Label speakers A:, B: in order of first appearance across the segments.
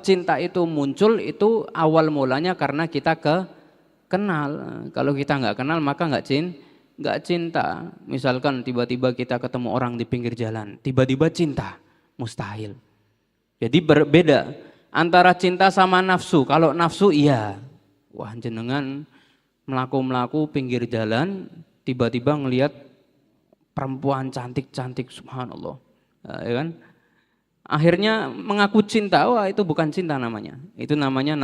A: sebab cinta itu muncul itu awal mulanya karena kita kenal. Kalau kita nggak kenal maka nggak cinta. Misalkan tiba-tiba kita ketemu orang di pinggir jalan, tiba-tiba cinta, mustahil. Jadi berbeda antara cinta sama nafsu. Kalau nafsu iya, wah jenengan melaku pinggir jalan, tiba-tiba ngelihat perempuan cantik-cantik, subhanallah, ya kan? Akhirnya mengaku cinta, wah itu bukan cinta namanya, itu namanya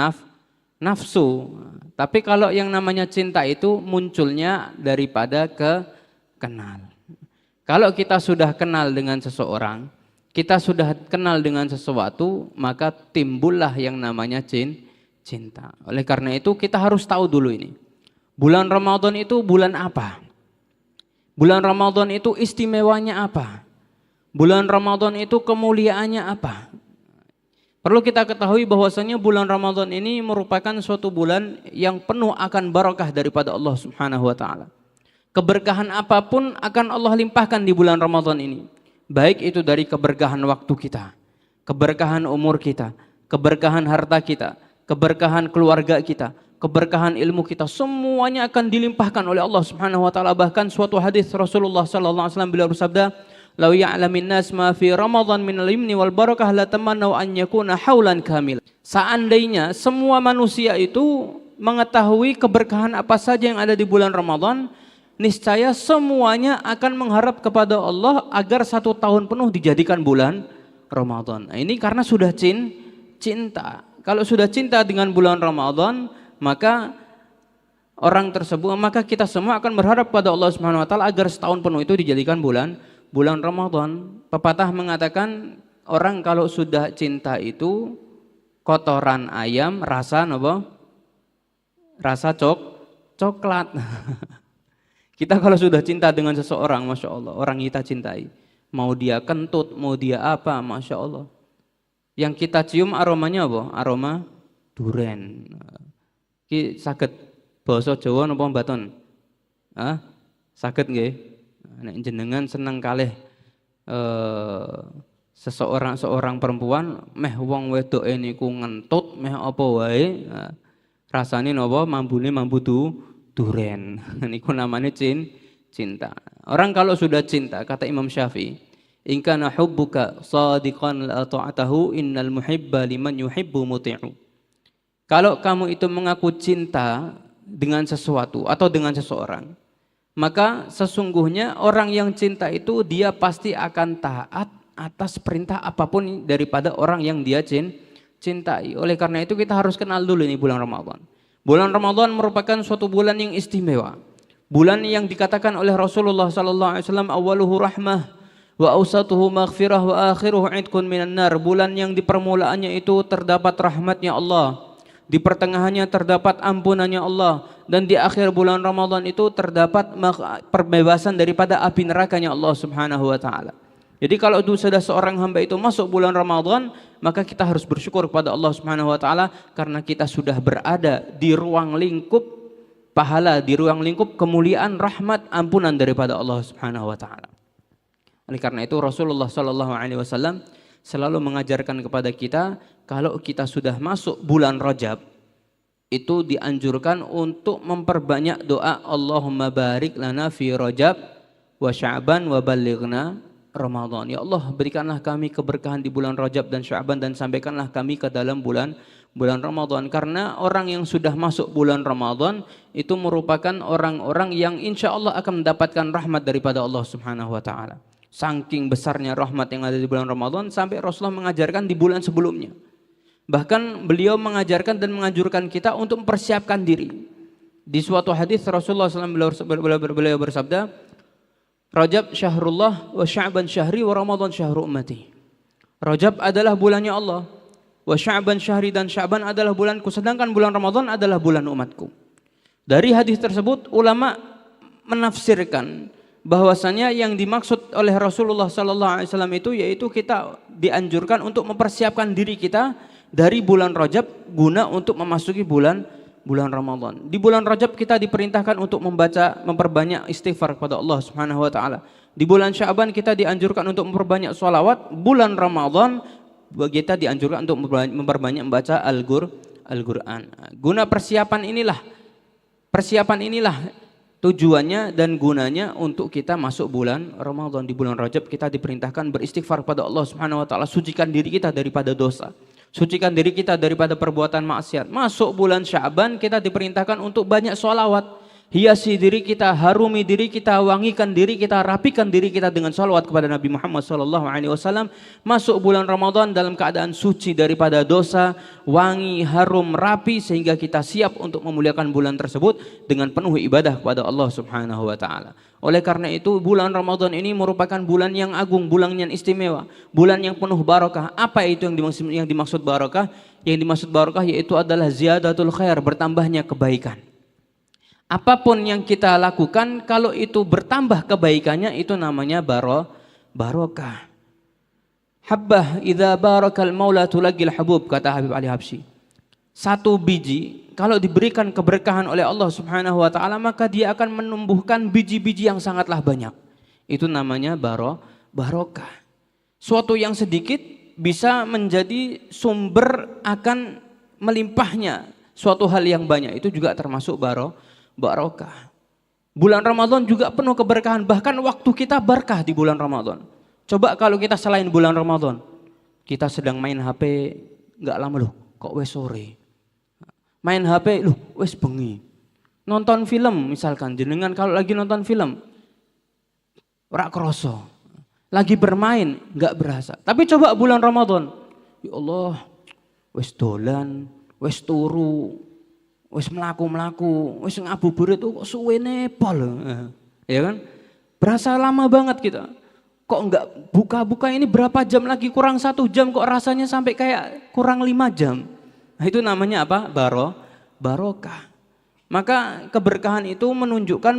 A: nafsu. Tapi kalau yang namanya cinta itu munculnya daripada kenal. Kalau kita sudah kenal dengan seseorang, kita sudah kenal dengan sesuatu, maka timbullah yang namanya cinta. Oleh karena itu kita harus tahu dulu ini. Bulan Ramadan itu bulan apa? Bulan Ramadan itu istimewanya apa? Bulan Ramadan itu kemuliaannya apa? Perlu kita ketahui bahwasanya bulan Ramadan ini merupakan suatu bulan yang penuh akan barakah daripada Allah Subhanahu wa taala. Keberkahan apapun akan Allah limpahkan di bulan Ramadan ini. Baik itu dari keberkahan waktu kita, keberkahan umur kita, keberkahan harta kita, keberkahan keluarga kita, keberkahan ilmu kita, semuanya akan dilimpahkan oleh Allah Subhanahu wa taala. Bahkan suatu hadis Rasulullah sallallahu alaihi wasallam beliau bersabda, "Lau ya'lamin nas ma fi Ramadan min al-yumni wal barakah la tamannau an yakuna haulan kamil." Seandainya semua manusia itu mengetahui keberkahan apa saja yang ada di bulan Ramadan, niscaya semuanya akan mengharap kepada Allah agar 1 tahun penuh dijadikan bulan Ramadan. Nah, ini karena sudah cinta. Kalau sudah cinta dengan bulan Ramadan, maka orang tersebut, maka kita semua akan berharap pada Allah Subhanahu wa taala agar setahun penuh itu dijadikan bulan Ramadan. Pepatah mengatakan orang kalau sudah cinta itu kotoran ayam rasa apa? Rasa coklat. Kita kalau sudah cinta dengan seseorang, masya Allah, orang kita cintai, mau dia kentut, mau dia apa, masya Allah, yang kita cium aromanya apa? Aroma duren. Ki saged basa Jawa napa mboten? Saged nggih. Nek jenengan seneng kalih seorang perempuan, meh wong wedoke niku ngentut, meh apa wae, rasane napa? Mambune mambu duren. Niku namanya cinta. Orang kalau sudah cinta, kata Imam Syafi'i, in kana hubbuka shadiqan la ta'atahu innal muhibba liman yuhibbu muti'u. Kalau kamu itu mengaku cinta dengan sesuatu atau dengan seseorang, maka sesungguhnya orang yang cinta itu dia pasti akan taat atas perintah apapun daripada orang yang dia cintai. Oleh karena itu kita harus kenal dulu ini bulan Ramadan. Bulan Ramadan merupakan suatu bulan yang istimewa. Bulan yang dikatakan oleh Rasulullah sallallahu alaihi wasallam awaluhu rahmah wa awsatuhu maghfirah wa akhiruhu idkun minan nar. Bulan yang di permulaannya itu terdapat rahmatnya Allah, di pertengahannya terdapat ampunannya Allah, dan di akhir bulan Ramadan itu terdapat perbebasan daripada api nerakanya Allah Subhanahu wa taala. Jadi kalau sudah seorang hamba itu masuk bulan Ramadan, maka kita harus bersyukur kepada Allah Subhanahu wa taala karena kita sudah berada di ruang lingkup pahala, di ruang lingkup kemuliaan, rahmat, ampunan daripada Allah Subhanahu wa taala. Oleh karena itu Rasulullah sallallahu alaihi wasallam selalu mengajarkan kepada kita kalau kita sudah masuk bulan Rajab itu dianjurkan untuk memperbanyak doa Allahumma barik lana fi Rajab wa Sya'ban wa ballighna Ramadan. Ya Allah, berikanlah kami keberkahan di bulan Rajab dan Sya'ban dan sampaikanlah kami ke dalam bulan Ramadan. Karena orang yang sudah masuk bulan Ramadan itu merupakan orang-orang yang insya Allah akan mendapatkan rahmat daripada Allah Subhanahu wa taala. Saking besarnya rahmat yang ada di bulan Ramadan sampai Rasulullah mengajarkan di bulan sebelumnya. Bahkan beliau mengajarkan dan menganjurkan kita untuk mempersiapkan diri. Di suatu hadis Rasulullah SAW beliau bersabda, Rajab syahrullah wa Sya'ban syahri wa Ramadan syahru ummati. Rajab adalah bulannya Allah, wa Sya'ban syahri, dan Sya'ban adalah bulanku, sedangkan bulan Ramadan adalah bulan umatku. Dari hadis tersebut ulama menafsirkan bahwasanya yang dimaksud oleh Rasulullah sallallahu alaihi wasallam itu yaitu kita dianjurkan untuk mempersiapkan diri kita dari bulan Rajab guna untuk memasuki bulan Ramadan. Di bulan Rajab kita diperintahkan untuk memperbanyak istighfar kepada Allah Subhanahu wa taala. Di bulan Sya'ban kita dianjurkan untuk memperbanyak sholawat. Bulan Ramadan kita dianjurkan untuk memperbanyak membaca Al-Qur'an. Guna persiapan inilah tujuannya dan gunanya untuk kita masuk bulan Ramadan. Di bulan Rajab kita diperintahkan beristighfar pada Allah Subhanahu wa taala, sucikan diri kita daripada dosa, sucikan diri kita daripada perbuatan maksiat. Masuk bulan Sya'ban kita diperintahkan untuk banyak sholawat, hiasi diri kita, harumi diri kita, wangikan diri kita, rapikan diri kita dengan sholawat kepada Nabi Muhammad SAW. Masuk bulan Ramadan dalam keadaan suci daripada dosa, wangi, harum, rapi, sehingga kita siap untuk memuliakan bulan tersebut dengan penuh ibadah kepada Allah Subhanahu wa taala. Oleh karena itu bulan Ramadan ini merupakan bulan yang agung, bulan yang istimewa, bulan yang penuh barakah. Apa itu yang dimaksud barakah? Yang dimaksud barakah yaitu adalah ziyadatul khair, bertambahnya kebaikan. Apapun yang kita lakukan, kalau itu bertambah kebaikannya, itu namanya barokah. Habbah idza barakal maula tulaqil habub, kata Habib Ali Habsyi. Satu biji kalau diberikan keberkahan oleh Allah Subhanahu wa taala, maka dia akan menumbuhkan biji-biji yang sangatlah banyak. Itu namanya barokah. Suatu yang sedikit bisa menjadi sumber akan melimpahnya suatu hal yang banyak. Itu juga termasuk barokah. Bulan Ramadan juga penuh keberkahan, bahkan waktu kita berkah di bulan Ramadan. Coba kalau kita selain bulan Ramadan, kita sedang main HP, nggak lama loh, kok wes sore. Main HP loh, wes bengi. Nonton film misalkan, jenengan kalau lagi nonton film, ora kroso. Lagi bermain, nggak berasa. Tapi coba bulan Ramadan, ya Allah, wes dolan, wes turu, wis melaku, wis ngabuburit kok suwene pol. Ya kan? Berasa lama banget kita. Kok enggak buka-buka ini berapa jam lagi, kurang 1 jam kok rasanya sampai kayak kurang 5 jam. Nah, itu namanya apa? Barokah. Maka keberkahan itu menunjukkan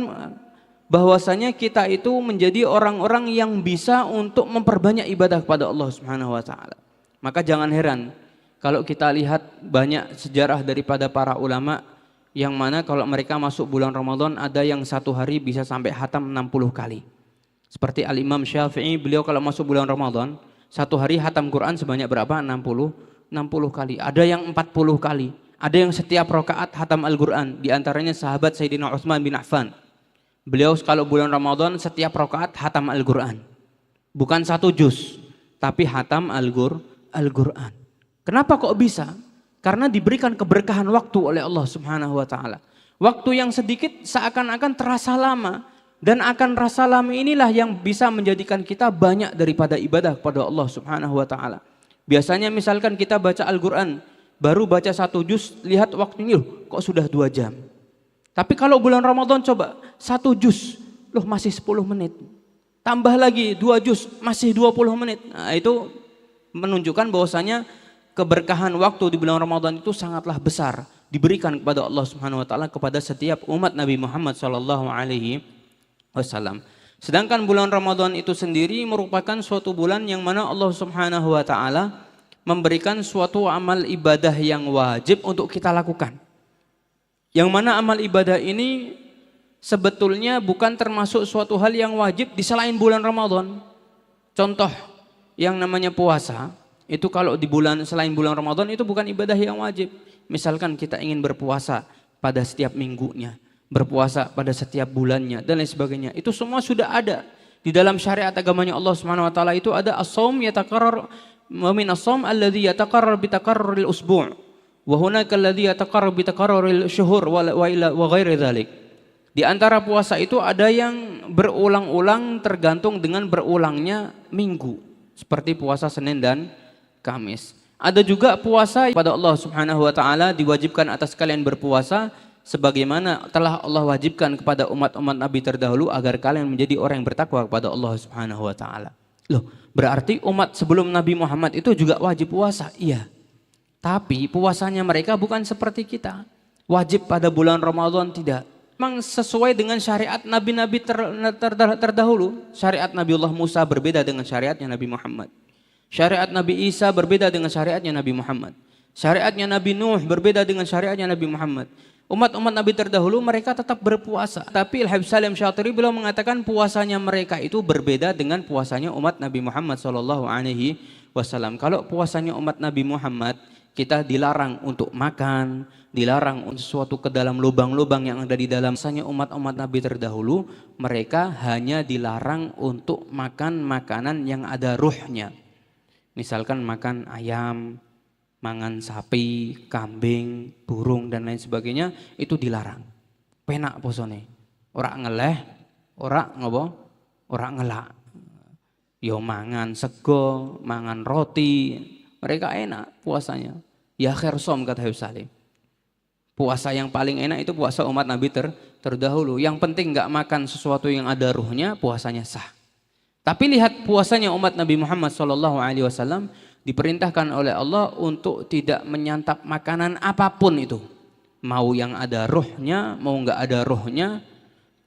A: bahwasanya kita itu menjadi orang-orang yang bisa untuk memperbanyak ibadah kepada Allah Subhanahu wa taala. Maka jangan heran kalau kita lihat banyak sejarah daripada para ulama yang mana kalau mereka masuk bulan Ramadan ada yang satu hari bisa sampai khatam 60 kali. Seperti Al-Imam Syafi'i, beliau kalau masuk bulan Ramadan satu hari khatam Quran sebanyak berapa? 60 kali. Ada yang 40 kali. Ada yang setiap rakaat khatam Al-Quran. Di antaranya sahabat Sayyidina Utsman bin Affan. Beliau kalau bulan Ramadan setiap rakaat khatam Al-Quran. Bukan 1 juz, tapi khatam Al-Quran. Kenapa kok bisa? Karena diberikan keberkahan waktu oleh Allah Subhanahu wa taala. Waktu yang sedikit seakan-akan terasa lama, dan akan rasa lama inilah yang bisa menjadikan kita banyak daripada ibadah kepada Allah Subhanahu wa taala. Biasanya misalkan kita baca Al-Qur'an, baru baca 1 juz, lihat waktunya kok sudah 2 jam. Tapi kalau bulan Ramadan coba 1 juz, masih 10 menit. Tambah lagi 2 juz, masih 20 menit. Nah, itu menunjukkan bahwasanya keberkahan waktu di bulan Ramadan itu sangatlah besar diberikan kepada Allah Subhanahu wa taala kepada setiap umat Nabi Muhammad sallallahu alaihi wasallam. Sedangkan bulan Ramadan itu sendiri merupakan suatu bulan yang mana Allah Subhanahu wa taala memberikan suatu amal ibadah yang wajib untuk kita lakukan. Yang mana amal ibadah ini sebetulnya bukan termasuk suatu hal yang wajib di selain bulan Ramadan. Contoh yang namanya puasa, itu kalau di bulan selain bulan Ramadan itu bukan ibadah yang wajib. Misalkan kita ingin berpuasa pada setiap minggunya, berpuasa pada setiap bulannya dan lain sebagainya. Itu semua sudah ada di dalam syariat agamanya Allah Subhanahu wa taala. Itu ada as-shaum yatakarrar min as-shaum alladhi yatakarrar bi takarruril usbu' wa hunaka alladhi yatakarrar bi takarruril syuhur wa ghairi dzalik. Di antara puasa itu ada yang berulang-ulang tergantung dengan berulangnya minggu, seperti puasa Senin dan Kamis. Ada juga puasa pada Allah Subhanahu wa taala diwajibkan atas kalian berpuasa sebagaimana telah Allah wajibkan kepada umat-umat Nabi terdahulu agar kalian menjadi orang yang bertakwa kepada Allah Subhanahu wa taala. Berarti umat sebelum Nabi Muhammad itu juga wajib puasa? Iya. Tapi puasanya mereka bukan seperti kita. Wajib pada bulan Ramadan tidak. Memang sesuai dengan syariat nabi-nabi terdahulu. Syariat Nabiullah Musa berbeda dengan syariatnya Nabi Muhammad. Syariat Nabi Isa berbeda dengan syariatnya Nabi Muhammad. Syariatnya Nabi Nuh berbeda dengan syariatnya Nabi Muhammad. Umat-umat Nabi terdahulu mereka tetap berpuasa. Tapi Al-Habib Salim Syatiri beliau mengatakan puasanya mereka itu berbeda dengan puasanya umat Nabi Muhammad SAW. wasallam. Kalau puasanya umat Nabi Muhammad, kita dilarang untuk makan, dilarang untuk sesuatu ke dalam lubang-lubang yang ada di dalam. Puasanya umat-umat Nabi terdahulu, mereka hanya dilarang untuk makan makanan yang ada ruhnya. Misalkan makan ayam, mangan sapi, kambing, burung dan lain sebagainya, itu dilarang. Penak posone. Ora ngeleh, ora ngopo? Ora ngelak. Yo mangan sego, mangan roti, mereka enak puasanya. Ya khirsom kata Habib Salim. Puasa yang paling enak itu puasa umat Nabi terdahulu. Yang penting nggak makan sesuatu yang ada ruhnya, puasanya sah. Tapi lihat puasanya umat Nabi Muhammad SAW diperintahkan oleh Allah untuk tidak menyantap makanan apapun itu. Mau yang ada ruhnya, mau nggak ada ruhnya.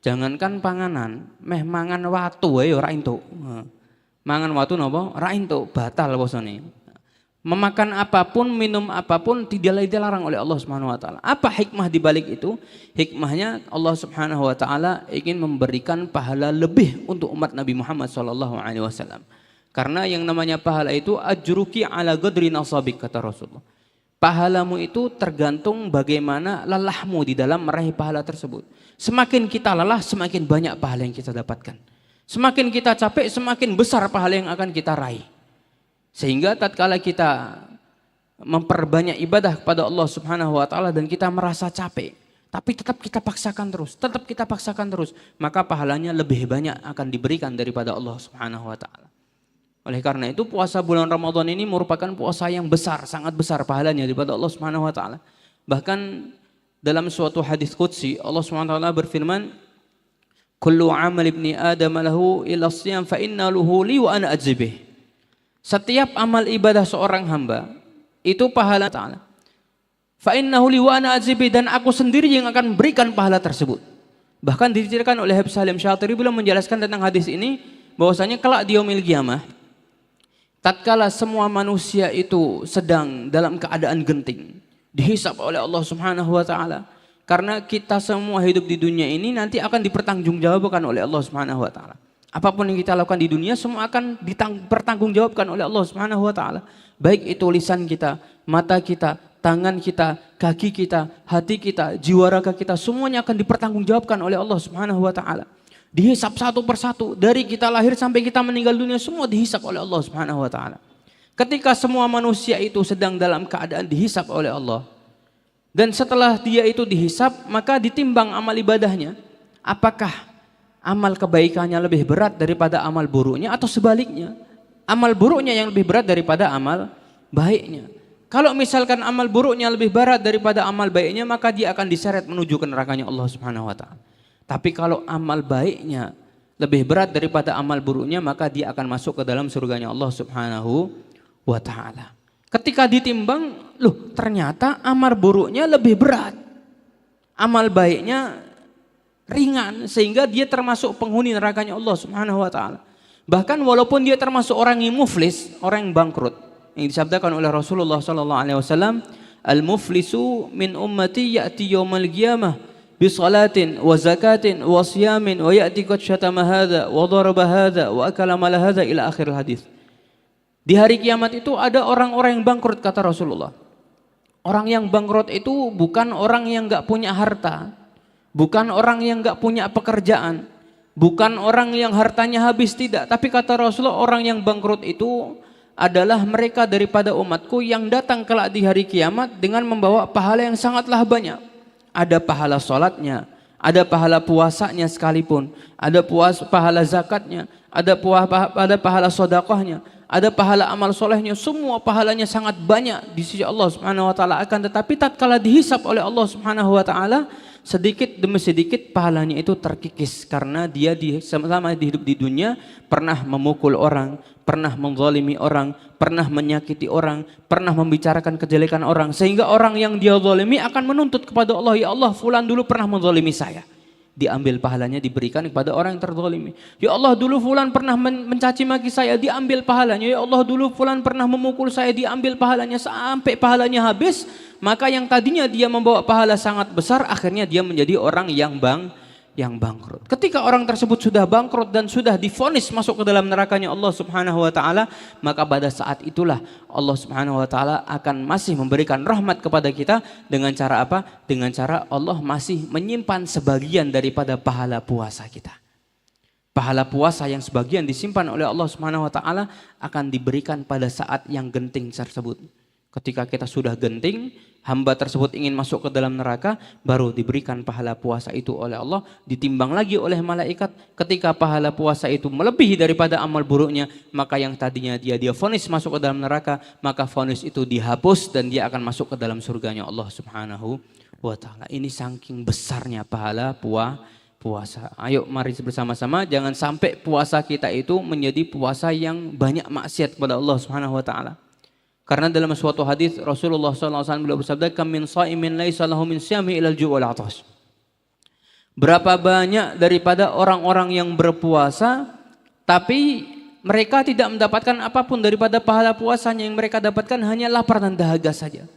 A: Jangankan panganan, meh mangan watu ae ora entuk. Mangan watu napa? Ora entuk, batal posone. Memakan apapun, minum apapun tidak dilarang oleh Allah Subhanahu wa taala. Apa hikmah di balik itu? Hikmahnya Allah Subhanahu wa taala ingin memberikan pahala lebih untuk umat Nabi Muhammad sallallahu alaihi wasallam. Karena yang namanya pahala itu ajruki ala qadri nasabik kata Rasulullah. Pahalamu itu tergantung bagaimana lelahmu di dalam meraih pahala tersebut. Semakin kita lelah, semakin banyak pahala yang kita dapatkan. Semakin kita capek, semakin besar pahala yang akan kita raih. Sehingga tatkala kita memperbanyak ibadah kepada Allah Subhanahu wa taala dan kita merasa capek, tapi tetap kita paksakan terus, maka pahalanya lebih banyak akan diberikan daripada Allah Subhanahu wa taala. Oleh karena itu puasa bulan Ramadan ini merupakan puasa yang besar, sangat besar pahalanya daripada Allah Subhanahu wa taala. Bahkan dalam suatu hadis qudsi Allah Subhanahu wa taala berfirman, "Kullu 'amal ibni Adam lahu illa shiyam fa inna lahu li wa ana ajzibih." Setiap amal ibadah seorang hamba itu pahala taala. Fa innahu li wa ana ajzibih, dan aku sendiri yang akan memberikan pahala tersebut. Bahkan diceritakan oleh Habib Salim Syatiri beliau menjelaskan tentang hadis ini bahwasanya kelak di yaumil qiyamah tatkala semua manusia itu sedang dalam keadaan genting, dihisab oleh Allah Subhanahu wa taala. Karena kita semua hidup di dunia ini nanti akan dipertanggungjawabkan oleh Allah Subhanahu wa taala. Apapun yang kita lakukan di dunia semua akan dipertanggungjawabkan oleh Allah Subhanahu wa taala. Baik itu lisan kita, mata kita, tangan kita, kaki kita, hati kita, jiwa raga kita, semuanya akan dipertanggungjawabkan oleh Allah Subhanahu wa taala. Dihisap satu persatu, dari kita lahir sampai kita meninggal dunia semua dihisap oleh Allah Subhanahu wa taala. Ketika semua manusia itu sedang dalam keadaan dihisap oleh Allah, dan setelah dia itu dihisap, maka ditimbang amal ibadahnya. Apakah amal kebaikannya lebih berat daripada amal buruknya atau sebaliknya? Amal buruknya yang lebih berat daripada amal baiknya. Kalau misalkan amal buruknya lebih berat daripada amal baiknya, maka dia akan diseret menuju ke nerakanya Allah Subhanahu wa taala. Tapi kalau amal baiknya lebih berat daripada amal buruknya, maka dia akan masuk ke dalam surganya Allah Subhanahu wa taala. Ketika ditimbang, loh ternyata amal buruknya lebih berat, amal baiknya ringan, sehingga dia termasuk penghuni nerakanya Allah Subhanahu wa taala. Bahkan walaupun dia termasuk orang yang muflis, orang yang bangkrut, yang disabdakan oleh Rasulullah sallallahu alaihi wasallam, al-muflisu min ummati ya'ti yaumal qiyamah bi salatin wa zakatin wa siyamin wa ya'ti qad syatama hadza wa daraba hadza wa akala mal hadza ila akhir hadis. Di hari kiamat itu ada orang-orang yang bangkrut kata Rasulullah. Orang yang bangkrut itu bukan orang yang enggak punya harta, bukan orang yang enggak punya pekerjaan, bukan orang yang hartanya habis, tidak. Tapi kata Rasulullah, orang yang bangkrut itu adalah mereka daripada umatku yang datang kelak di hari kiamat dengan membawa pahala yang sangatlah banyak. Ada pahala sholatnya, ada pahala puasanya sekalipun, ada pahala zakatnya, ada pahala sedekahnya, ada pahala amal solehnya, semua pahalanya sangat banyak di sisi Allah Subhanahu wa taala. Akan tetapi tatkala dihisap oleh Allah Subhanahu wa taala, sedikit demi sedikit pahalanya itu terkikis karena dia selama hidup di dunia pernah memukul orang, pernah menzalimi orang, pernah menyakiti orang, pernah membicarakan kejelekan orang, sehingga orang yang dia zalimi akan menuntut kepada Allah, ya Allah fulan dulu pernah menzalimi saya. Diambil pahalanya diberikan kepada orang yang terzalimi. Ya Allah dulu fulan pernah mencaci maki saya, diambil pahalanya. Ya Allah dulu fulan pernah memukul saya, diambil pahalanya sampai pahalanya habis. Maka yang tadinya dia membawa pahala sangat besar, akhirnya dia menjadi orang yang bangkrut. Ketika orang tersebut sudah bangkrut dan sudah divonis masuk ke dalam nerakanya Allah Subhanahu wa taala, maka pada saat itulah Allah Subhanahu wa taala akan masih memberikan rahmat kepada kita dengan cara apa? Dengan cara Allah masih menyimpan sebagian daripada pahala puasa kita. Pahala puasa yang sebagian disimpan oleh Allah Subhanahu wa taala akan diberikan pada saat yang genting tersebut. Ketika kita sudah genting, hamba tersebut ingin masuk ke dalam neraka, baru diberikan pahala puasa itu oleh Allah, ditimbang lagi oleh malaikat. Ketika pahala puasa itu melebihi daripada amal buruknya, maka yang tadinya dia vonis masuk ke dalam neraka, maka vonis itu dihapus dan dia akan masuk ke dalam surganya Allah Subhanahu wa taala. Ini saking besarnya pahala puasa. Ayo mari bersama-sama jangan sampai puasa kita itu menjadi puasa yang banyak maksiat kepada Allah Subhanahu wa taala. Karena dalam suatu hadis Rasulullah SAW beliau bersabda, "Kam min shaimin laisa lahu min siyami ilal ju' wal 'atash." Berapa banyak daripada orang-orang yang berpuasa tapi mereka tidak mendapatkan apapun daripada pahala puasanya, yang mereka dapatkan hanya lapar dan dahaga saja.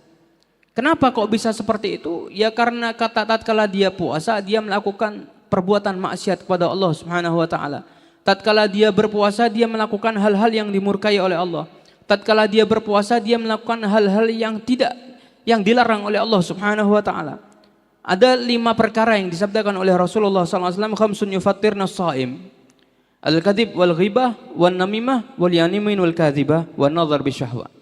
A: Kenapa kok bisa seperti itu? Ya karena tatkala dia puasa, dia melakukan perbuatan maksiat kepada Allah Subhanahu wa taala. Tatkala dia berpuasa, dia melakukan hal-hal yang dimurkai oleh Allah. Tatkala dia berpuasa, dia melakukan hal-hal yang dilarang oleh Allah Subhanahu wa taala. Ada 5 perkara yang disabdakan oleh Rasulullah SAW, khamsun yufattirna shaim. Al-kadhib wal ghibah wan namimah wal yanimin wal kadhibah wan nazar bisyahwa.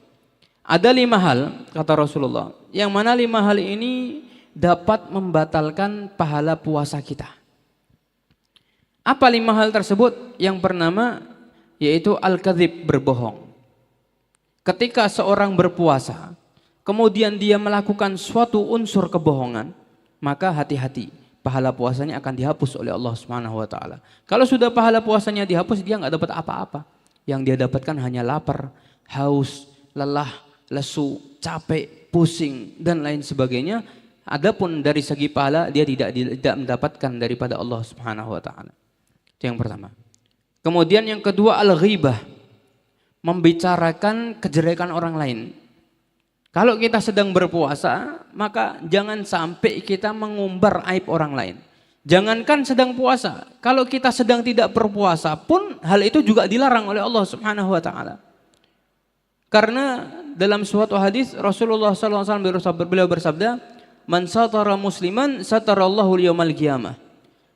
A: Ada 5 hal kata Rasulullah, yang mana 5 hal ini dapat membatalkan pahala puasa kita. Apa 5 hal tersebut? Yang pertama yaitu al-kadhib, berbohong. Ketika seorang berpuasa, kemudian dia melakukan suatu unsur kebohongan, maka hati-hati, pahala puasanya akan dihapus oleh Allah Subhanahu wa taala. Kalau sudah pahala puasanya dihapus, dia nggak dapat apa-apa. Yang dia dapatkan hanya lapar, haus, lelah, lesu, capek, pusing dan lain sebagainya. Adapun dari segi pahala dia tidak mendapatkan daripada Allah Subhanahu wa taala. Itu yang pertama. Kemudian yang kedua al-ghibah, membicarakan kejelekan orang lain. Kalau kita sedang berpuasa, maka jangan sampai kita mengumbar aib orang lain. Jangankan sedang puasa, kalau kita sedang tidak berpuasa pun hal itu juga dilarang oleh Allah Subhanahu wa taala. Karena dalam suatu hadis Rasulullah SAW beliau bersabda, "Man satara musliman satarallahu liyaumal qiyamah."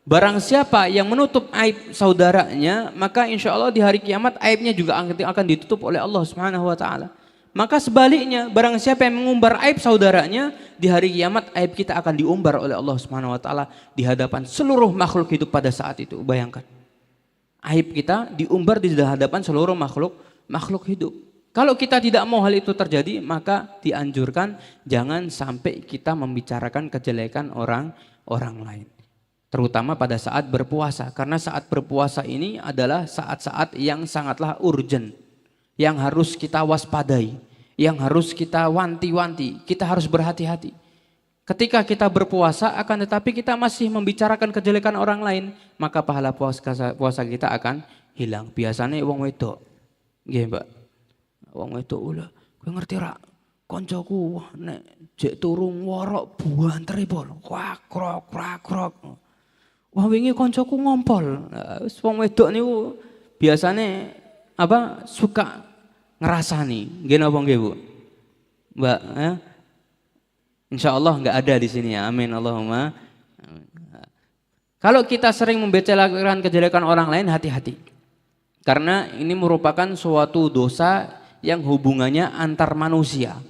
A: Barang siapa yang menutup aib saudaranya, maka insya Allah di hari kiamat aibnya juga akan ditutup oleh Allah Subhanahu wa taala. Maka sebaliknya, barang siapa yang mengumbar aib saudaranya, di hari kiamat aib kita akan diumbar oleh Allah Subhanahu wa taala di hadapan seluruh makhluk hidup pada saat itu. Bayangkan. Aib kita diumbar di hadapan seluruh makhluk hidup. Kalau kita tidak mau hal itu terjadi, maka dianjurkan jangan sampai kita membicarakan kejelekan orang lain. Terutama pada saat berpuasa, karena saat berpuasa ini adalah saat-saat yang sangatlah urgent, yang harus kita waspadai, yang harus kita wanti-wanti, kita harus berhati-hati. Ketika kita berpuasa akan tetapi kita masih membicarakan kejelekan orang lain, maka pahala puasa kita akan hilang. Biasanya wong wedok, nggih Mbak, wong wedok ulah, kowe ngerti ra? Koncoku nek jek turung worok buanter pol, krok krok. Wah wingi koncoku ngompol. Wong wedok niku biasane suka ngerasani. Nggih napa nggih Bu? Mbak, insya Allah nggak ada di sini ya. Amin Allahumma. Kalau kita sering membicarakan kejelekan orang lain, hati-hati. Karena ini merupakan suatu dosa yang hubungannya antar manusia.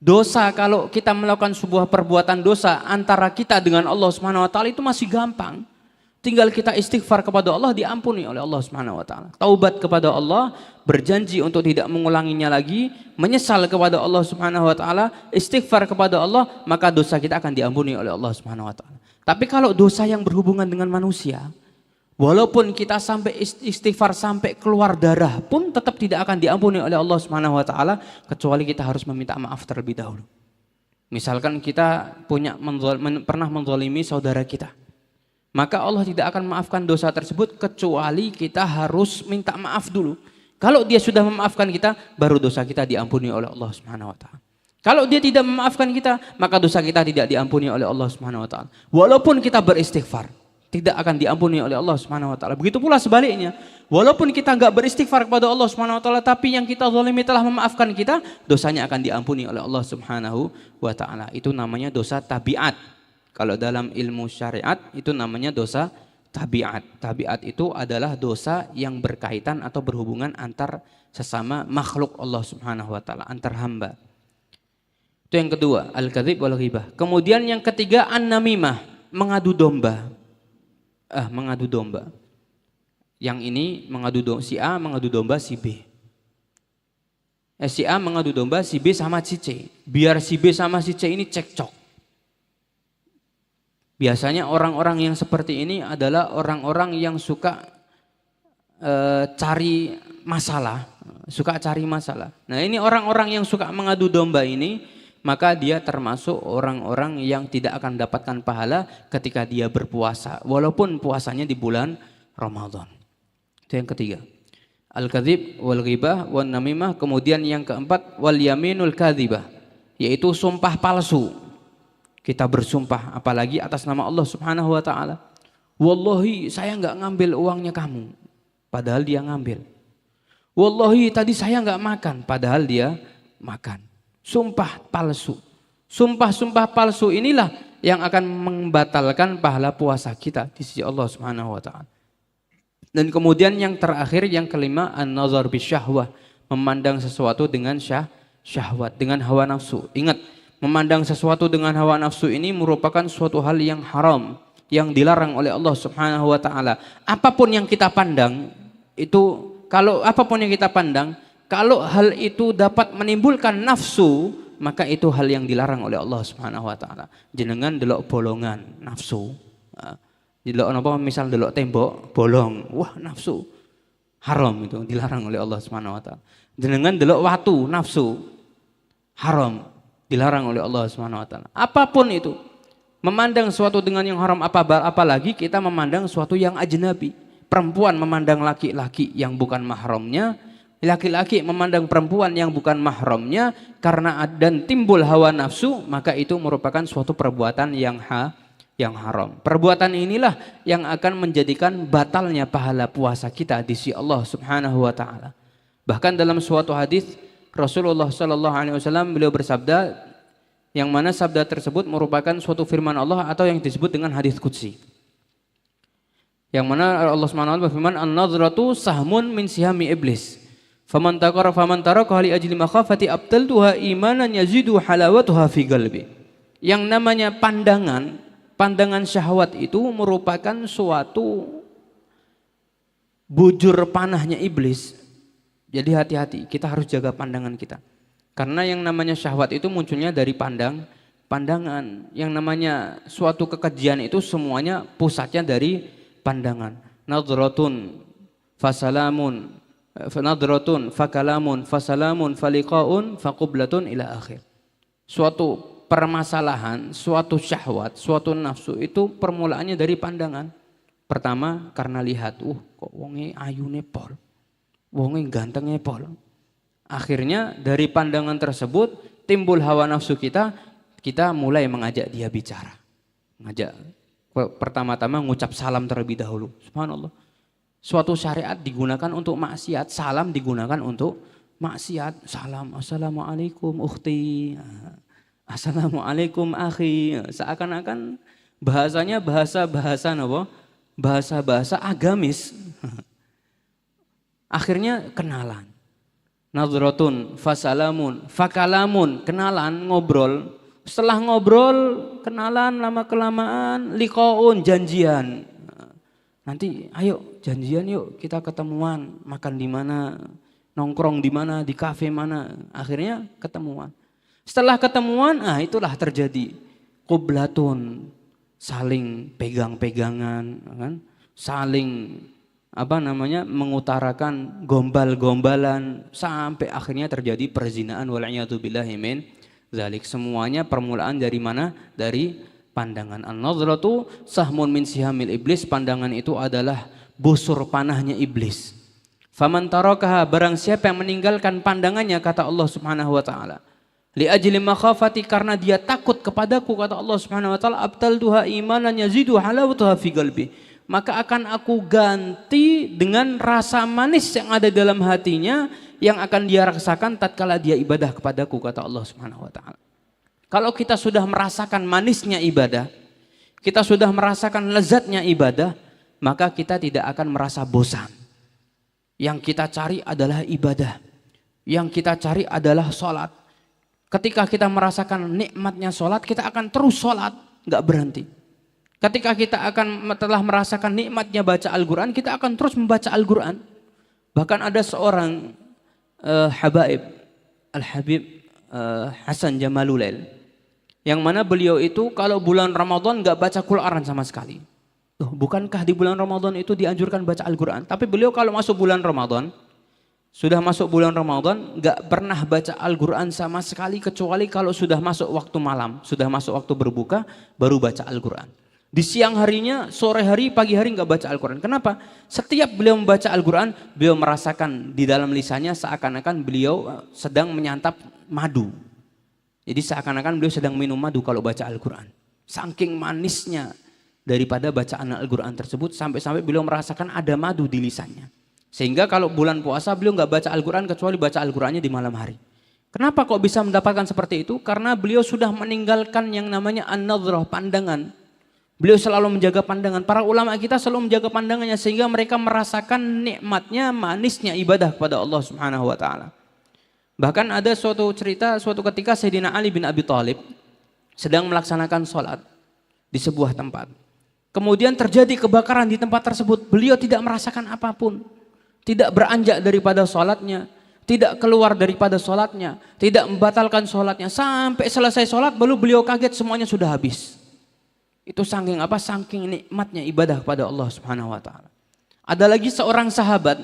A: Dosa, kalau kita melakukan sebuah perbuatan dosa antara kita dengan Allah Subhanahu wa taala itu masih gampang. Tinggal kita istighfar kepada Allah, diampuni oleh Allah Subhanahu wa taala. Taubat kepada Allah, berjanji untuk tidak mengulanginya lagi, menyesal kepada Allah Subhanahu wa taala, istighfar kepada Allah, maka dosa kita akan diampuni oleh Allah Subhanahu wa taala. Tapi kalau dosa yang berhubungan dengan manusia, walaupun kita sampai istighfar sampai keluar darah pun tetap tidak akan diampuni oleh Allah Subhanahu wa taala kecuali kita harus meminta maaf terlebih dahulu. Misalkan kita pernah menzalimi saudara kita, maka Allah tidak akan memaafkan dosa tersebut kecuali kita harus minta maaf dulu. Kalau dia sudah memaafkan kita, baru dosa kita diampuni oleh Allah Subhanahu wa taala. Kalau dia tidak memaafkan kita, maka dosa kita tidak diampuni oleh Allah Subhanahu wa taala. Walaupun kita beristighfar. tidak akan diampuni oleh Allah Subhanahu wa taala. Begitu pula sebaliknya, walaupun kita enggak beristighfar kepada Allah Subhanahu wa taala, tapi yang kita zalimi telah memaafkan kita, dosanya akan diampuni oleh Allah Subhanahu wa taala. Itu namanya dosa tabiat. Kalau dalam ilmu syariat itu namanya dosa tabiat. Tabiat itu adalah dosa yang berkaitan atau berhubungan antar sesama makhluk Allah Subhanahu wa taala, antar hamba. Itu yang kedua, al-kadzib wal ghibah. Kemudian yang ketiga, an-namimah, mengadu domba. Mengadu domba. Yang ini mengadu domba, si A mengadu domba si B. Si A mengadu domba si B sama si C. Biar si B sama si C ini cekcok. Biasanya orang-orang yang seperti ini adalah orang-orang yang suka cari masalah. Nah ini orang-orang yang suka mengadu domba ini, maka dia termasuk orang-orang yang tidak akan dapatkan pahala ketika dia berpuasa, walaupun puasanya di bulan Ramadan. Itu yang ketiga. Al-kadzib wal ghibah wan namimah. Kemudian yang keempat, wal yaminul kadzibah, yaitu sumpah palsu. Kita bersumpah apalagi atas nama Allah Subhanahu wa taala. Wallahi saya enggak ngambil uangnya kamu, padahal dia ngambil. Wallahi tadi saya enggak makan, padahal dia makan. Sumpah palsu. Sumpah-sumpah palsu inilah yang akan membatalkan pahala puasa kita di sisi Allah Subhanahu wa taala. Dan kemudian yang terakhir, yang kelima, an-nazar bisyahwah, memandang sesuatu dengan syahwat, dengan hawa nafsu. Ingat, memandang sesuatu dengan hawa nafsu ini merupakan suatu hal yang haram, yang dilarang oleh Allah Subhanahu wa taala. Apapun yang kita pandang itu, kalau hal itu dapat menimbulkan nafsu, maka itu hal yang dilarang oleh Allah Subhanahu wa taala. Jenengan delok bolongan, nafsu. Delok napa misal delok tembok, bolong, wah nafsu. Haram, itu dilarang oleh Allah Subhanahu wa taala. Jenengan delok watu, nafsu. Haram, dilarang oleh Allah Subhanahu wa taala. Apapun itu, memandang suatu dengan yang haram, apalagi kita memandang suatu yang ajnabi. Perempuan memandang laki-laki yang bukan mahramnya, laki-laki memandang perempuan yang bukan mahramnya karena dan timbul hawa nafsu, maka itu merupakan suatu perbuatan yang haram. Perbuatan inilah yang akan menjadikan batalnya pahala puasa kita di sisi Allah Subhanahu wa taala. Bahkan dalam suatu hadis Rasulullah sallallahu alaihi wasallam beliau bersabda, yang mana sabda tersebut merupakan suatu firman Allah atau yang disebut dengan hadis qudsi. Yang mana Allah Subhanahu wa taala berfirman, "An-nazratu sahmun min sihami iblis. Faman taraka li ajli makhafati abtaltuha imanan yazidu halawatuha fi qalbi." Yang namanya pandangan syahwat itu merupakan suatu bujur panahnya iblis. Jadi hati-hati, kita harus jaga pandangan kita. Karena yang namanya syahwat itu munculnya dari pandangan. Yang namanya suatu kekejian itu semuanya pusatnya dari pandangan. Nadratun fasalamun, nadratun fakalamun fasalamun faliqaun faqublatun ila akhir. Suatu permasalahan, suatu syahwat, suatu nafsu itu permulaannya dari pandangan. Pertama karena lihat, kok wonge ayune pol, wonge gantengnya pol. Akhirnya dari pandangan tersebut timbul hawa nafsu kita mulai mengajak dia bicara. Ngajak, pertama-tama ngucap salam terlebih dahulu. Subhanallah. Suatu syariat digunakan untuk maksiat, salam digunakan untuk maksiat. Salam, assalamualaikum ukhti. Assalamualaikum akhi. Seakan-akan bahasanya bahasa apa? Bahasa agamis. Akhirnya kenalan. Nadratun fasalamun fakalamun, kenalan, ngobrol. Setelah ngobrol, kenalan, lama kelamaan liqaun, janjian. Nanti ayo janjian yuk, kita ketemuan, makan di mana, nongkrong di mana, di kafe mana. Akhirnya ketemuan. Setelah ketemuan, itulah terjadi qublatun, saling pegang-pegangan, kan? Saling mengutarakan gombal-gombalan sampai akhirnya terjadi perzinaan wal'iyadu billahi min dzalik. Semuanya permulaan dari mana? Dari pandangan. An-nazratu sahmun min sihamil iblis. Pandangan itu adalah busur panahnya iblis. Faman tarakaha, barang siapa yang meninggalkan pandangannya, kata Allah Subhanahu wa taala, Li ajli makhafati, karena dia takut kepadaku, kata Allah Subhanahu wa taala, abtaltuha imanan yazidu halawatuha fi qalbi. Maka akan aku ganti dengan rasa manis yang ada dalam hatinya yang akan dia rasakan tatkala dia ibadah kepadaku, kata Allah Subhanahu wa taala. Kalau kita sudah merasakan manisnya ibadah, kita sudah merasakan lezatnya ibadah, maka kita tidak akan merasa bosan. Yang kita cari adalah ibadah. Yang kita cari adalah sholat. Ketika kita merasakan nikmatnya sholat, kita akan terus sholat, nggak berhenti. Ketika kita akan telah merasakan nikmatnya baca Al-Quran, kita akan terus membaca Al-Quran. Bahkan ada seorang Habaib, Al-Habib Hasan Jamalulail, yang mana beliau itu kalau bulan Ramadan nggak baca Quran sama sekali. Bukankah di bulan Ramadan itu dianjurkan baca Al-Quran? Tapi beliau kalau masuk bulan Ramadan, sudah masuk bulan Ramadan, nggak pernah baca Al-Quran sama sekali, kecuali kalau sudah masuk waktu malam, sudah masuk waktu berbuka, baru baca Al-Quran. Di siang harinya, sore hari, pagi hari nggak baca Al-Quran. Kenapa? Setiap beliau membaca Al-Quran, beliau merasakan di dalam lisannya seakan-akan beliau sedang menyantap madu. Jadi seakan-akan beliau sedang minum madu kalau baca Al-Quran. Saking manisnya daripada bacaan Al-Quran tersebut, sampai-sampai beliau merasakan ada madu di lisannya. Sehingga kalau bulan puasa beliau nggak baca Al-Quran kecuali baca Al-Qurannya di malam hari. Kenapa kok bisa mendapatkan seperti itu? Karena beliau sudah meninggalkan yang namanya an-nadhrah, pandangan. Beliau selalu menjaga pandangan. Para ulama kita selalu menjaga pandangannya sehingga mereka merasakan nikmatnya, manisnya ibadah kepada Allah Subhanahu wa taala. Bahkan ada suatu cerita, suatu ketika Sayyidina Ali bin Abi Thalib sedang melaksanakan sholat di sebuah tempat. Kemudian terjadi kebakaran di tempat tersebut. Beliau tidak merasakan apapun. Tidak beranjak daripada sholatnya, tidak keluar daripada sholatnya, tidak membatalkan sholatnya. Sampai selesai sholat baru beliau kaget semuanya sudah habis. Itu saking apa? Saking nikmatnya ibadah kepada Allah Subhanahu wa taala. Ada lagi seorang sahabat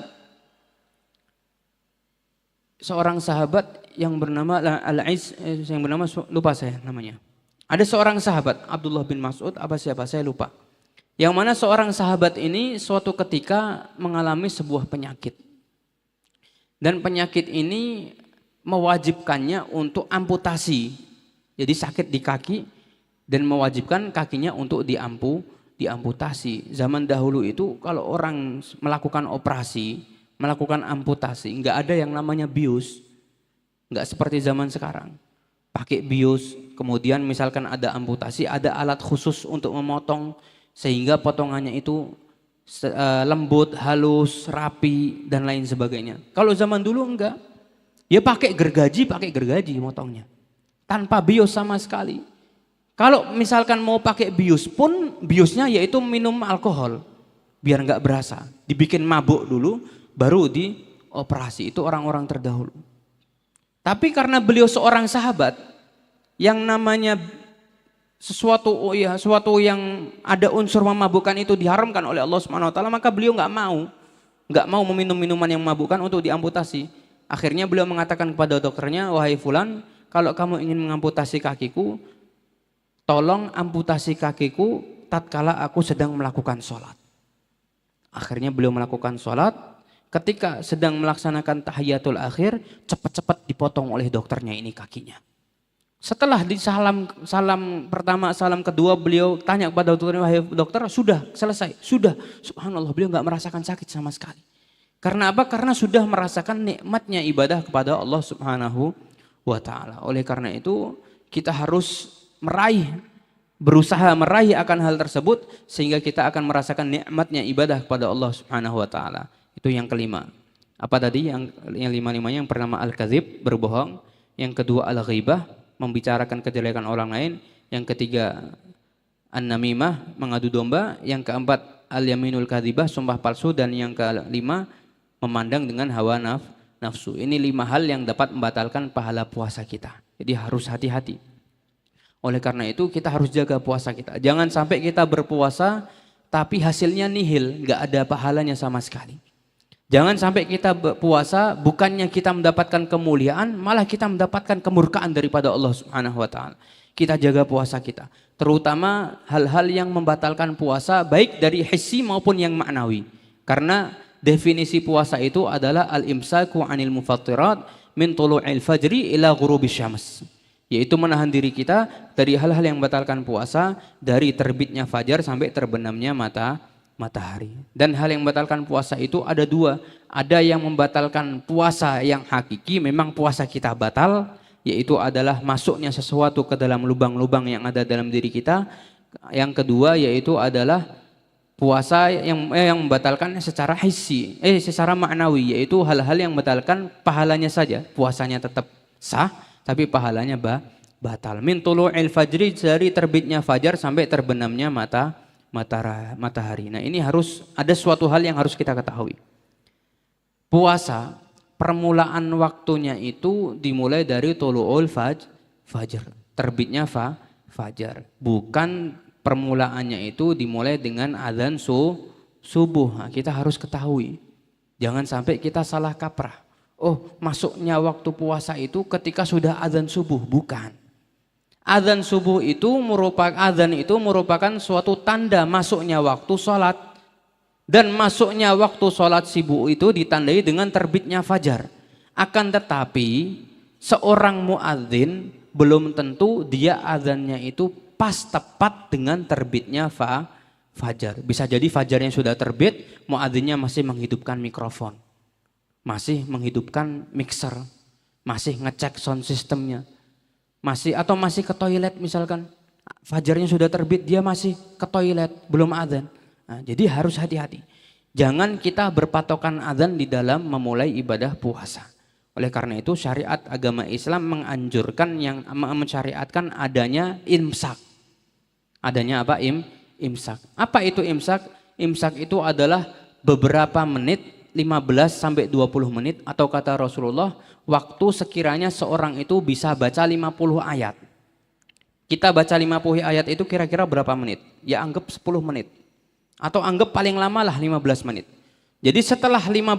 A: yang bernama Al-Aiz, yang bernama lupa saya namanya. Ada seorang sahabat, Abdullah bin Mas'ud, apa siapa saya lupa. Yang mana seorang sahabat ini suatu ketika mengalami sebuah penyakit. Dan penyakit ini mewajibkannya untuk amputasi. Jadi sakit di kaki dan mewajibkan kakinya untuk diamputasi. Zaman dahulu itu kalau orang melakukan operasi, melakukan amputasi, nggak ada yang namanya bius. Nggak seperti zaman sekarang. Pakai bius, kemudian misalkan ada amputasi, ada alat khusus untuk memotong, sehingga potongannya itu lembut, halus, rapi, dan lain sebagainya. Kalau zaman dulu enggak. Ya pakai gergaji motongnya. Tanpa bius sama sekali. Kalau misalkan mau pakai bius pun, biusnya yaitu minum alkohol. Biar enggak berasa. Dibikin mabuk dulu, baru dioperasi. Itu orang-orang terdahulu. Tapi karena beliau seorang sahabat, yang namanya sesuatu yang ada unsur memabukkan itu diharamkan oleh Allah Subhanahu wa taala, maka beliau nggak mau meminum minuman yang memabukkan untuk diamputasi. Akhirnya beliau mengatakan kepada dokternya, "Wahai fulan, kalau kamu ingin mengamputasi kakiku, tolong amputasi kakiku tatkala aku sedang melakukan sholat." Akhirnya beliau melakukan sholat. Ketika sedang melaksanakan tahiyatul akhir, cepat-cepat dipotong oleh dokternya ini kakinya. Setelah di salam pertama, salam kedua, beliau tanya kepada dokternya, "Wahai dokter, sudah selesai?" Sudah. Subhanallah, beliau nggak merasakan sakit sama sekali. Karena apa? Karena sudah merasakan nikmatnya ibadah kepada Allah Subhanahu wa taala. Oleh karena itu, kita harus berusaha meraih akan hal tersebut sehingga kita akan merasakan nikmatnya ibadah kepada Allah Subhanahu wa taala. Itu yang kelima. Apa tadi yang lima-limanya? Yang pertama al-kadzib, berbohong. Yang kedua al-ghibah, membicarakan kejelekan orang lain. Yang ketiga an-namimah, mengadu domba. Yang keempat al-yaminul kadzibah, sumpah palsu. Dan yang kelima memandang dengan hawa nafsu. Ini 5 hal yang dapat membatalkan pahala puasa kita. Jadi harus hati-hati. Oleh karena itu kita harus jaga puasa kita. Jangan sampai kita berpuasa tapi hasilnya nihil, nggak ada pahalanya sama sekali. Jangan sampai kita berpuasa bukannya kita mendapatkan kemuliaan, malah kita mendapatkan kemurkaan daripada Allah Subhanahu wa taala. Kita jaga puasa kita, terutama hal-hal yang membatalkan puasa baik dari hissi maupun yang maknawi. Karena definisi puasa itu adalah al-imsaku 'anil mufattirat min tulu'il fajri ila ghurubisy syams. yaitu menahan diri kita dari hal-hal yang membatalkan puasa, dari terbitnya fajar sampai terbenamnya matahari. Dan hal yang membatalkan puasa itu ada dua. Ada yang membatalkan puasa yang hakiki, memang puasa kita batal, yaitu adalah masuknya sesuatu ke dalam lubang-lubang yang ada dalam diri kita. Yang kedua yaitu adalah puasa yang membatalkan secara hissi, secara maknawi, yaitu hal-hal yang membatalkan pahalanya saja. Puasanya tetap sah, tapi pahalanya batal. Min tulu'il fajri, dari terbitnya fajar sampai terbenamnya matahari. Nah, ini harus ada suatu hal yang harus kita ketahui. Puasa permulaan waktunya itu dimulai dari tulu'ul fajr, terbitnya fajar. Bukan permulaannya itu dimulai dengan azan subuh. Nah, kita harus ketahui. Jangan sampai kita salah kaprah. Oh, masuknya waktu puasa itu ketika sudah azan subuh. Bukan. Azan subuh itu merupakan suatu tanda masuknya waktu sholat. Dan masuknya waktu sholat subuh itu ditandai dengan terbitnya fajar. Akan tetapi seorang muadzin belum tentu dia azannya itu pas tepat dengan terbitnya fajar. Bisa jadi fajarnya sudah terbit, muadzinnya masih menghidupkan mikrofon, masih menghidupkan mixer, masih ngecek sound systemnya, masih ke toilet misalkan. Fajarnya sudah terbit, dia masih ke toilet, belum adzan. Nah, jadi harus hati-hati. Jangan kita berpatokan adzan di dalam memulai ibadah puasa. Oleh karena itu syariat agama Islam menganjurkan mensyariatkan adanya imsak. Adanya apa? Imsak. Apa itu imsak? Imsak itu adalah beberapa menit, 15 sampai 20 menit, atau kata Rasulullah, waktu sekiranya seorang itu bisa baca 50 ayat. Kita baca 50 ayat itu kira-kira berapa menit? Ya anggap 10 menit. Atau anggap paling lama lah 15 menit. Jadi setelah 15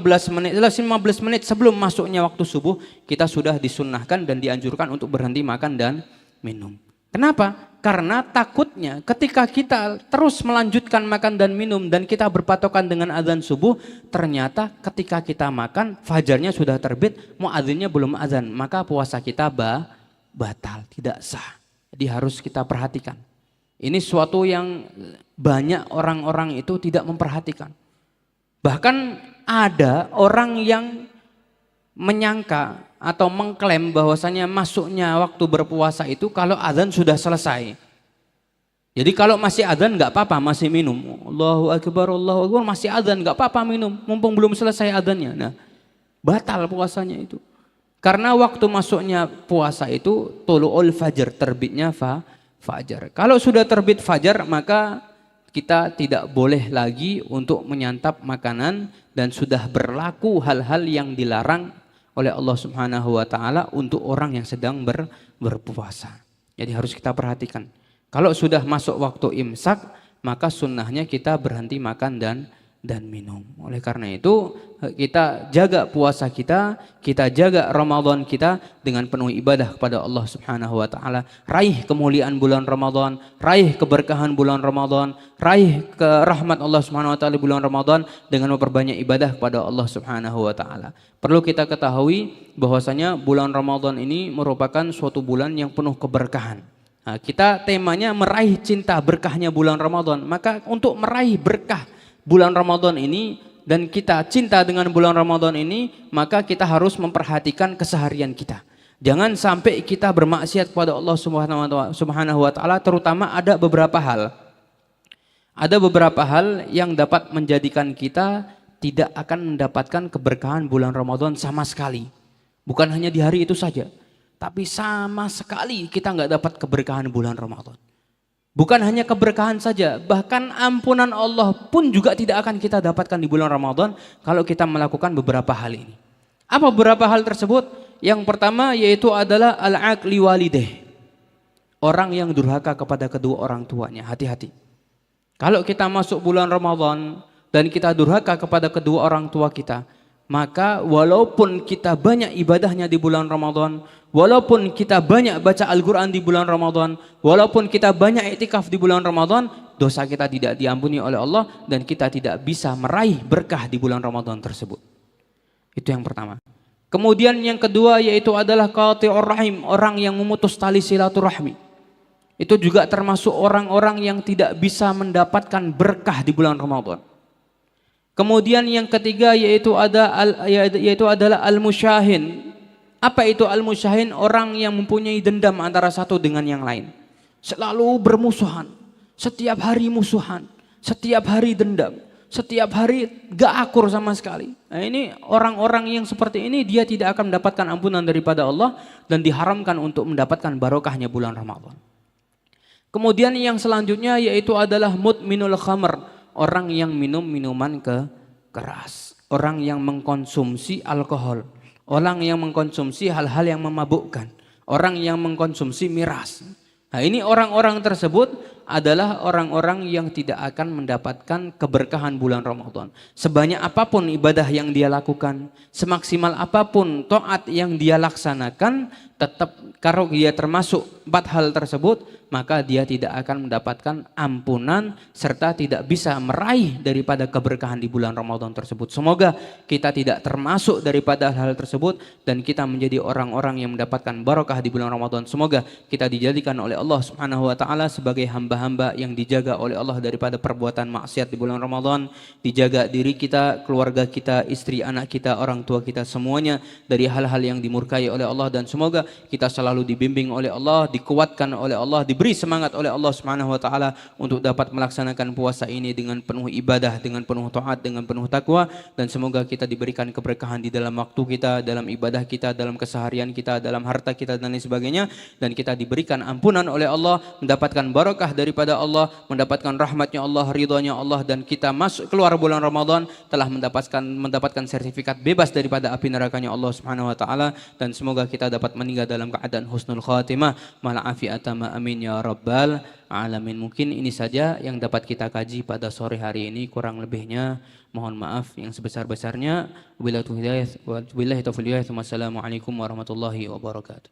A: menit sebelum masuknya waktu subuh, kita sudah disunnahkan dan dianjurkan untuk berhenti makan dan minum. Kenapa? Karena takutnya ketika kita terus melanjutkan makan dan minum dan kita berpatokan dengan azan subuh, ternyata ketika kita makan fajarnya sudah terbit, muadzinnya belum azan, maka puasa kita batal, tidak sah. Jadi harus kita perhatikan. Ini suatu yang banyak orang-orang itu tidak memperhatikan. Bahkan ada orang yang menyangka atau mengklaim bahwasanya masuknya waktu berpuasa itu kalau azan sudah selesai. Jadi kalau masih azan nggak apa-apa, masih minum. Allahu Akbar, masih azan nggak apa-apa minum, mumpung belum selesai azannya. Nah, batal puasanya itu. Karena waktu masuknya puasa itu tulu'ul fajr, terbitnya fajar. Kalau sudah terbit fajar, maka kita tidak boleh lagi untuk menyantap makanan dan sudah berlaku hal-hal yang dilarang oleh Allah Subhanahu wa taala untuk orang yang sedang berpuasa. Jadi harus kita perhatikan. Kalau sudah masuk waktu imsak, maka sunnahnya kita berhenti makan dan minum. Oleh karena itu kita jaga puasa kita jaga Ramadan kita dengan penuh ibadah kepada Allah Subhanahu wa taala. Raih kemuliaan bulan Ramadan, raih keberkahan bulan Ramadan, raih ke rahmat Allah Subhanahu wa taala bulan Ramadan dengan memperbanyak ibadah kepada Allah Subhanahu wa taala. Perlu kita ketahui bahwasanya bulan Ramadan ini merupakan suatu bulan yang penuh keberkahan. Nah, kita temanya meraih cinta berkahnya bulan Ramadan. Maka untuk meraih berkah bulan Ramadan ini dan kita cinta dengan bulan Ramadan ini, maka kita harus memperhatikan keseharian kita. Jangan sampai kita bermaksiat kepada Allah Subhanahu wa taala, terutama ada beberapa hal. Ada beberapa hal yang dapat menjadikan kita tidak akan mendapatkan keberkahan bulan Ramadan sama sekali. Bukan hanya di hari itu saja, tapi sama sekali kita nggak dapat keberkahan bulan Ramadan. Bukan hanya keberkahan saja, bahkan ampunan Allah pun juga tidak akan kita dapatkan di bulan Ramadan kalau kita melakukan beberapa hal ini. Apa beberapa hal tersebut? Yang pertama yaitu adalah al-aqli walideh. Orang yang durhaka kepada kedua orang tuanya, hati-hati. Kalau kita masuk bulan Ramadan dan kita durhaka kepada kedua orang tua kita, maka walaupun kita banyak ibadahnya di bulan Ramadan, walaupun kita banyak baca Al-Quran di bulan Ramadan, walaupun kita banyak iktikaf di bulan Ramadan, dosa kita tidak diampuni oleh Allah dan kita tidak bisa meraih berkah di bulan Ramadan tersebut. Itu yang pertama. Kemudian yang kedua yaitu adalah qati'ur rahim, orang yang memutus tali silaturahmi. Itu juga termasuk orang-orang yang tidak bisa mendapatkan berkah di bulan Ramadan. Kemudian yang ketiga yaitu adalah al-musyahin. Apa itu al-musyahin? Orang yang mempunyai dendam antara satu dengan yang lain. Selalu bermusuhan, setiap hari musuhan, setiap hari dendam, setiap hari gak akur sama sekali. Nah, ini orang-orang yang seperti ini dia tidak akan mendapatkan ampunan daripada Allah dan diharamkan untuk mendapatkan barokahnya bulan Ramadan. Kemudian yang selanjutnya yaitu adalah mudminul khamr, orang yang minum minuman keras, orang yang mengkonsumsi alkohol, orang yang mengkonsumsi hal-hal yang memabukkan, orang yang mengkonsumsi miras. Nah, ini orang-orang tersebut adalah orang-orang yang tidak akan mendapatkan keberkahan bulan Ramadan. Sebanyak apapun ibadah yang dia lakukan, semaksimal apapun taat yang dia laksanakan, tetap kalau dia termasuk 4 hal tersebut, maka dia tidak akan mendapatkan ampunan serta tidak bisa meraih daripada keberkahan di bulan Ramadan tersebut. Semoga kita tidak termasuk daripada hal tersebut dan kita menjadi orang-orang yang mendapatkan barokah di bulan Ramadan. Semoga kita dijadikan oleh Allah Subhanahu wa taala sebagai hamba-hamba yang dijaga oleh Allah daripada perbuatan maksiat di bulan Ramadan, dijaga diri kita, keluarga kita, istri, anak kita, orang tua kita semuanya dari hal-hal yang dimurkai oleh Allah, dan semoga kita selalu dibimbing oleh Allah, dikuatkan oleh Allah, diberi semangat oleh Allah Subhanahu wa taala untuk dapat melaksanakan puasa ini dengan penuh ibadah, dengan penuh taat, dengan penuh takwa, dan semoga kita diberikan keberkahan di dalam waktu kita, dalam ibadah kita, dalam keseharian kita, dalam harta kita dan lain sebagainya, dan kita diberikan ampunan oleh Allah, mendapatkan barokah daripada Allah, mendapatkan rahmatnya Allah, ridhonya Allah, dan kita masuk keluar bulan Ramadan telah mendapatkan sertifikat bebas daripada api nerakanya Allah Subhanahu wa taala, dan semoga kita dapat meninggal dalam keadaan husnul khatimah ma'al afiatama, amin ya rabbal alamin. Mungkin ini saja yang dapat kita kaji pada sore hari ini, kurang lebihnya mohon maaf yang sebesar-besarnya. Wabillahi taufiq wal hidayah. Wassalamualaikum warahmatullahi wabarakatuh.